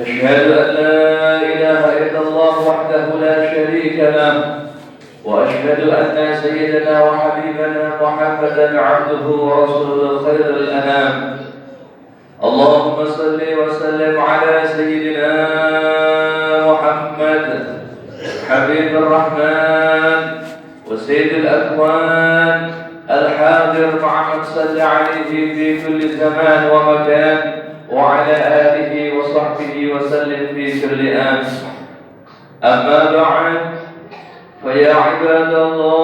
أشهد أن لا إله إلا الله وحده لا شريك له وأشهد أن سيدنا وحبيبنا محمدا عبده ورسوله خير الأنام. اللهم صل وسلم على سيدنا محمد حبيب الرحمن وسيد الأكوان الحاضر مع من صلى عليه في كل زمان ومكان وعلى آله وصحبه وسلم في كل آن. أما بعد فيا عباد الله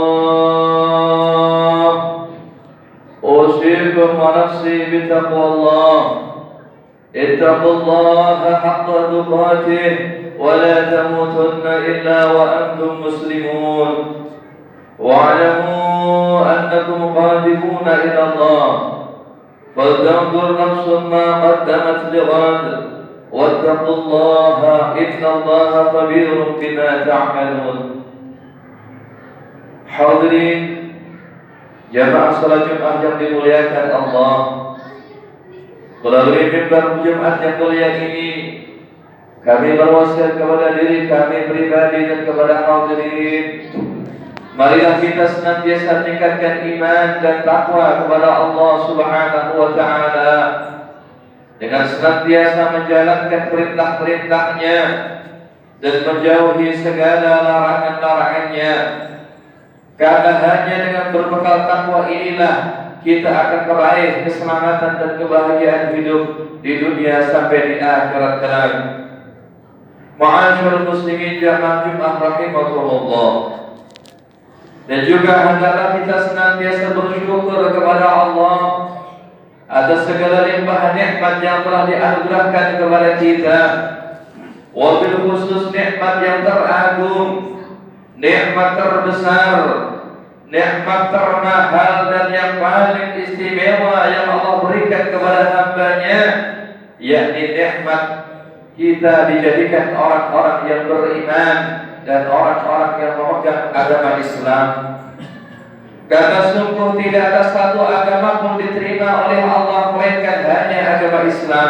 أوصيكم ونفسي بتقوى الله. اتقوا الله حق تقاته ولا تموتن إلا وأنتم مسلمون واعلموا أنكم قادمون إلى الله فلتنظر نفس ما قدمت لغد واتقوا الله إن الله خبير بما تعملون. Hadirin jamaah salat Jumat yang dimuliakan Allah, melalui mimbar Jumat yang mulia ini kami berwasiat kepada diri kami pribadi dan kepada hadirin, marilah kita senantiasa tingkatkan iman dan takwa kepada Allah Subhanahu wa Ta'ala dengan senantiasa menjalankan perintah-perintahnya dan menjauhi segala larangan-larangannya. Karena hanya dengan berbekal takwa inilah kita akan meraih keselamatan dan kebahagiaan hidup di dunia sampai di akhirat kelak. Ma'asyiral muslimin jamaah Jumat rahimakumullah. Dan juga hendaklah kita senantiasa bersyukur kepada Allah atas segala limpah nikmat yang telah dianugerahkan kepada kita. Wabil khusus nikmat yang teragung, nikmat terbesar, nikmat termahal dan yang paling istimewa yang Allah berikan kepada hamba-Nya, yakni nikmat kita dijadikan orang-orang yang beriman dan orang-orang yang memegang agama Islam. Karena sungguh tidak ada satu agama pun diterima oleh Allah melainkan hanya agama Islam.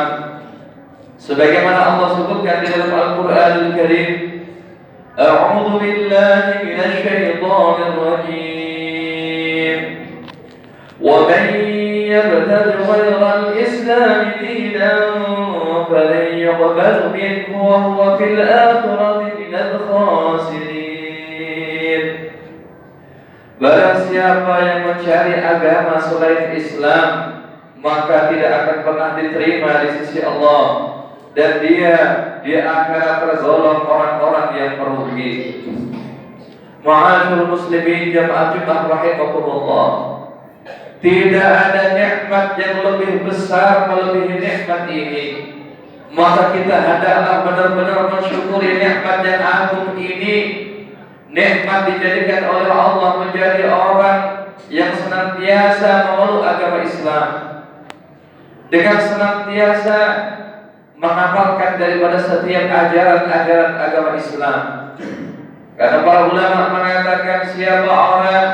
Sebagaimana Allah sebutkan di dalam Al-Qur'anul Karim, A'udzu billahi minasy syaithanir rajim. Wa man yabtaghi ghayral Islam dinan falan yuqbal minhu wa huwa fil akhirati minal khasirin. Barang siapa yang mencari agama selain Islam, maka tidak akan pernah diterima di sisi Allah, dan dia di akhirat tergolong orang-orang yang merugi. Ma'asyiral muslimin jamaah Jumat rahimakumullah, tidak ada nikmat yang lebih besar melebihi nikmat ini. Maka kita hendaklah benar-benar mensyukuri nikmat yang agung ini. Nikmat dijadikan oleh Allah menjadi orang yang senantiasa memeluk agama Islam, dengan senantiasa mengamalkan daripada setiap ajaran-ajaran agama Islam. Karena para ulama mengatakan siapa orang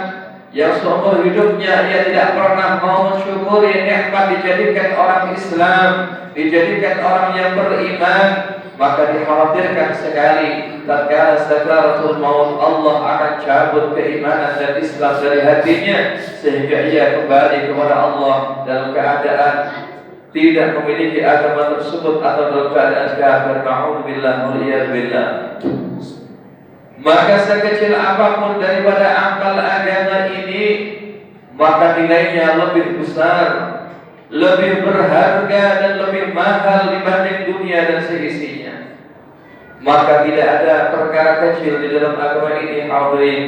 yang seumur hidupnya ia tidak pernah mau mensyukuri nikmat dijadikan orang Islam, dijadikan orang yang beriman, maka dikhawatirkan sekali tatkala sakaratul maut Allah akan cabut keimanan dan Islam dari hatinya, sehingga ia kembali kepada Allah dalam keadaan tidak memiliki agama tersebut atau dalam keadaan kafir. Na'udzubillah waliyadzubillah. Maka sekecil apapun daripada amal agama ini, maka nilainya lebih besar, lebih berharga dan lebih mahal dibanding dunia dan seisinya. Maka tidak ada perkara kecil di dalam agama ini, hadirin.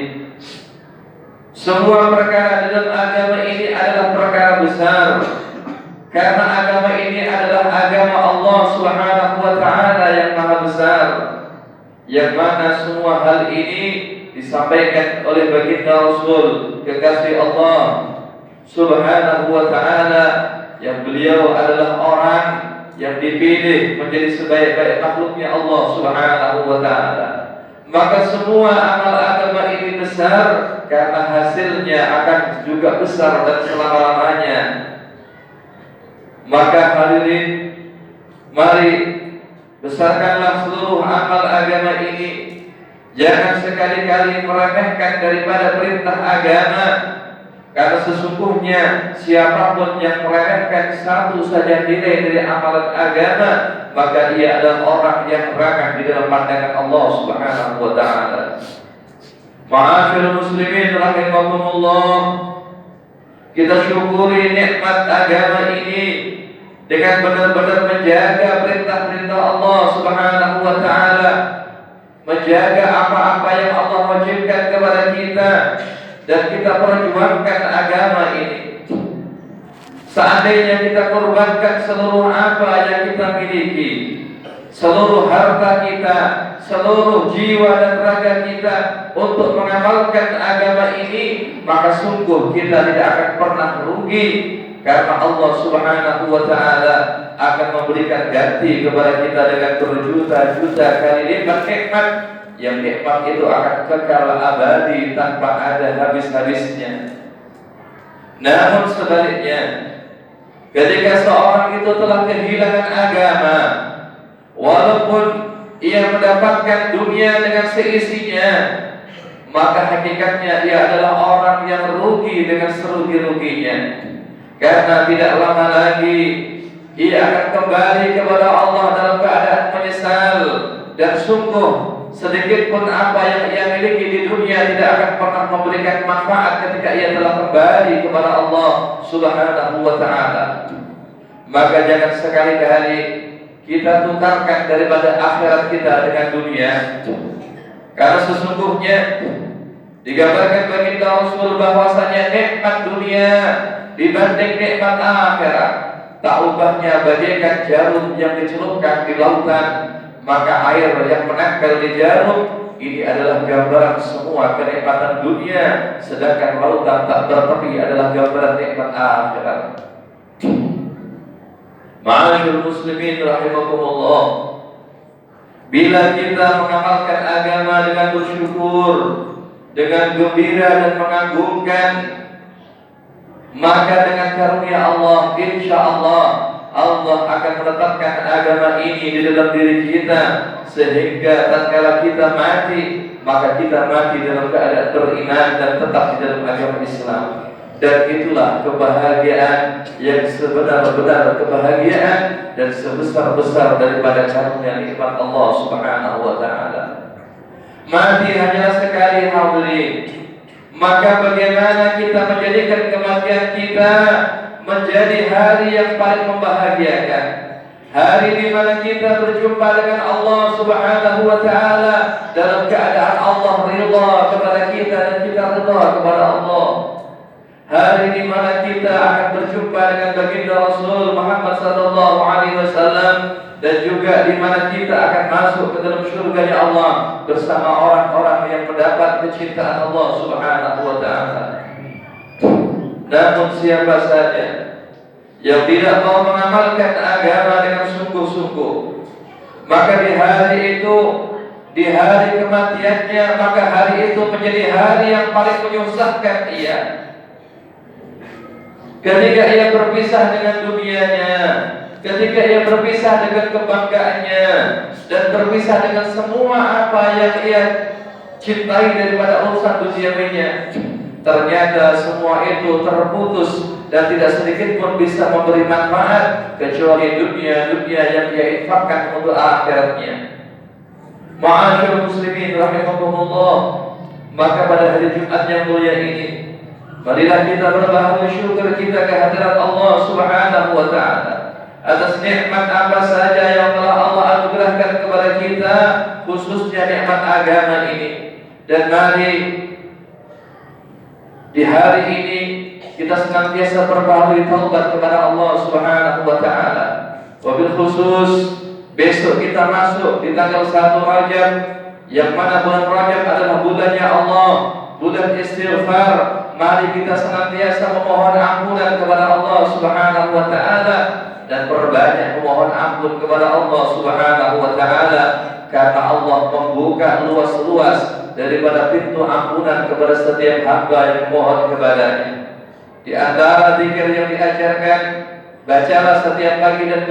Semua perkara di dalam agama ini adalah perkara besar, karena agama ini adalah agama Allah Subhanahu wa Ta'ala yang maha besar, yang mana semua hal ini disampaikan oleh baginda Rasul kekasih Allah Subhanahu wa Ta'ala, yang beliau adalah orang yang dipilih menjadi sebaik-baik makhluknya Allah Subhanahu wa Ta'ala. Maka semua amal agama ini besar karena hasilnya akan juga besar dan selama-lamanya. Maka hadirin, mari Besarkanlah seluruh amal agama ini. Jangan sekali-kali meremehkan daripada perintah agama, karena sesungguhnya siapapun yang meremehkan satu saja nilai dari amalan agama, maka ia adalah orang yang neraka di dalam pandangan Allah Subhanahu wa taala. Ma'asyiral muslimin rahimakumullah, kita syukuri nikmat agama ini dengan benar-benar menjaga perintah-perintah Allah Subhanahu wa taala, menjaga apa-apa yang Allah wajibkan kepada kita, dan kita perjuangkan agama ini. Seandainya kita korbankan seluruh apa yang kita miliki, seluruh harta kita, seluruh jiwa dan raga kita untuk mengamalkan agama ini, maka sungguh kita tidak akan pernah rugi, karena Allah Subhanahu wa taala akan memberikan ganti kepada kita dengan berjuta-juta kali lipat nikmat, yang nikmat itu akan kekal abadi tanpa ada habis-habisnya. Namun sebaliknya, ketika seorang itu telah kehilangan agama, walaupun ia mendapatkan dunia dengan seisinya, maka hakikatnya ia adalah orang yang rugi dengan serugi-ruginya. Karena tidak lama lagi ia akan kembali kepada Allah dalam keadaan menyesal, dan sungguh sedikit pun apa yang ia miliki di dunia tidak akan pernah memberikan manfaat ketika ia telah kembali kepada Allah Subhanahu wa taala. Maka jangan sekali-kali kita tukarkan daripada akhirat kita dengan dunia, karena sesungguhnya digambarkan baginda Rasul bahwasanya nikmat dunia dibanding nikmat akhirat tak ubahnya bagaikan jarum yang dicelupkan di lautan, maka air yang menempel di jarum ini adalah gambaran semua kenikmatan dunia, sedangkan lautan tak bertepi adalah gambaran nikmat akhirat. Ma'asyiral muslimin rahimakumullah, bila kita mengamalkan agama dengan bersyukur, dengan gembira dan mengagungkan, maka dengan karunia Allah, insya Allah akan menetapkan agama ini di dalam diri kita, sehingga tatkala kita mati, maka kita mati dalam keadaan beriman dan tetap di dalam agama Islam. Dan itulah kebahagiaan yang sebenar-benar kebahagiaan dan sebesar-besar daripada karunia nikmat Allah Subhanahu wa taala. Mati hanyalah sekali hadirin. Maka bagaimana kita menjadikan kematian kita menjadi hari yang paling membahagiakan, hari di mana kita berjumpa dengan Allah Subhanahu wa taala dalam keadaan Allah ridha kepada kita dan kita ridha kepada Allah. Hari di mana kita akan berjumpa dengan baginda Rasul Muhammad sallallahu alaihi wasallam, dan juga di mana kita akan masuk ke dalam surganya Allah bersama orang-orang yang mendapat kecintaan Allah Subhanahu wa taala. Namun siapa saja yang tidak mau mengamalkan agama dengan sungguh-sungguh, maka di hari itu, di hari kematiannya, maka hari itu menjadi hari yang paling menyusahkan ia. Ketika ia berpisah dengan dunianya, ketika ia berpisah dengan kebanggaannya, dan berpisah dengan semua apa yang ia cintai daripada urusan duniawinya, ternyata semua itu terputus dan tidak sedikit pun bisa memberi manfaat kecuali dunia yang ia infakkan untuk akhiratnya. Ma'asyiral muslimin rahimakumullah, maka pada hari Jumat yang mulia ini, marilah kita berbahagia syukur kita kehadirat Allah Subhanahu wa taala atas nikmat apa saja yang telah Allah anugerahkan kepada kita, khususnya nikmat agama ini. Dan mari di hari ini kita senantiasa berbahagia taubat kepada Allah Subhanahu wa taala. Wabil khusus besok kita masuk di tanggal 1 Rajab, yang mana bulan Rajab adalah bulannya Allah, bulan istighfar. Mari kita senantiasa memohon ampunan kepada Allah Subhanahu wa taala dan perbanyak memohon ampun kepada Allah Subhanahu wa taala, karena Allah membuka luas-luas daripada pintu ampunan kepada setiap hamba yang memohon kepadanya. Di antara zikir yang diajarkan, bacalah setiap pagi dan